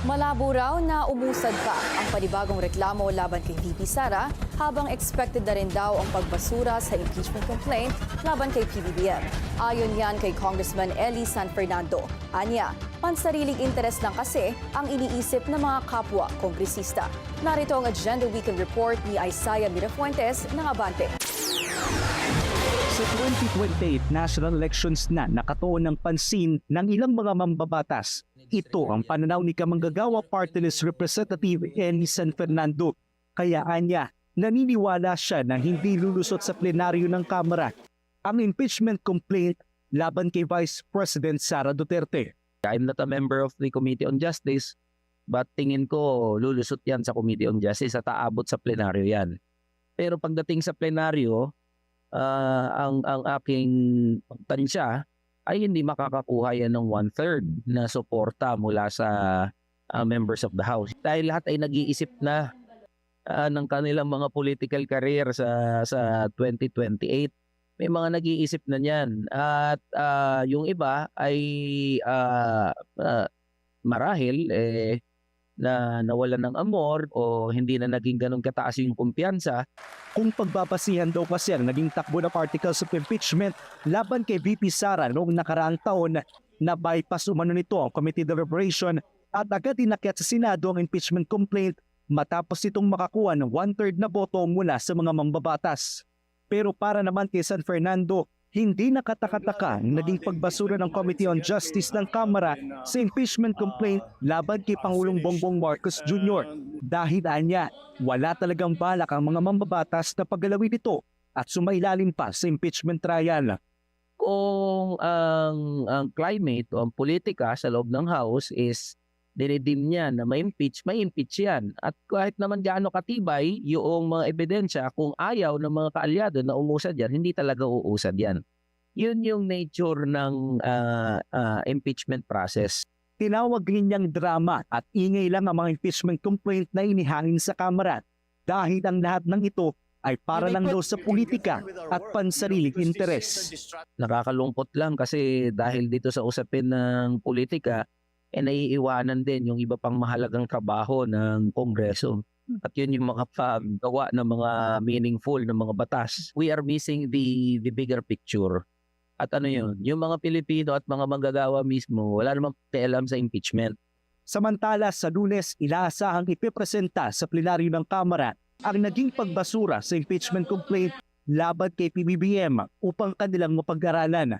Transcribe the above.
Malabo raw na umusad pa ang panibagong reklamo laban kay VP Sara habang expected na rin daw ang pagbasura sa impeachment complaint laban kay PBBM. Ayon yan kay Congressman Eli San Fernando. Anya, pansariling interes lang kasi ang iniisip ng mga kapwa kongresista. Narito ang Agenda Weekend Report ni Isaiah Mirafuentes ng Abante. Sa 2028 national elections na nakatuon ng pansin ng ilang mga mambabatas. Ito ang pananaw ni Kamanggagawa Party List Representative Eli San Fernando. Kaya anya, naniniwala siya na hindi lulusot sa plenaryo ng Kamara ang impeachment complaint laban kay Vice President Sara Duterte. I'm not a member of the Committee on Justice, but tingin ko lulusot yan sa Committee on Justice at aabot sa plenaryo yan. Pero pagdating sa plenaryo, ang aking tansya ay hindi makakakuha yan ng 1/3 na suporta mula sa members of the House. Dahil lahat ay nag-iisip na ng kanilang mga political career sa 2028. May mga nag-iisip na niyan. At yung iba ay marahil na nawalan ng amor o hindi na naging ganun kataas yung kumpiyansa. Kung pagbabasihan daw kasi ang naging takbo ng articles of impeachment laban kay VP Sara noong nakaraang taon na bypass umano nito ang Committee Deliberation at agad inakyat sa Senado ang impeachment complaint matapos itong makakuha ng 1/3 na boto mula sa mga mambabatas. Pero para naman kay San Fernando, hindi nakataka-taka ang naging pagbasura ng Committee on Justice ng Kamara sa impeachment complaint laban kay Pangulong Bongbong Marcos Jr. Dahil anya, wala talagang balak ang mga mambabatas na paggalawin ito at sumailalim pa sa impeachment trial. Kung ang climate o ang politika sa loob ng House is dinidim niya na may impeach yan. At kahit naman gaano katibay yung mga ebidensya, kung ayaw ng mga kaalyado na umusad yan, hindi talaga uusad yan. Yun yung nature ng impeachment process. Tinawag rin niyang drama at ingay lang ang mga impeachment complaint na inihangin sa Kamara dahil ang lahat ng ito ay para lang daw sa politika at pansariling interes. Nakakalungkot lang kasi dahil dito sa usapin ng politika, naiiwanan din yung iba pang mahalagang trabaho ng Kongreso. At yun yung mga paggawa ng mga meaningful na mga batas. We are missing the bigger picture. At ano yun? Yung mga Pilipino at mga manggagawa mismo, wala namang pakialam sa impeachment. Samantala sa Lunes, inaasahang ipipresenta sa plenaryo ng Kamara ang naging pagbasura sa impeachment complaint laban kay PBBM upang kanilang mapag-aralan.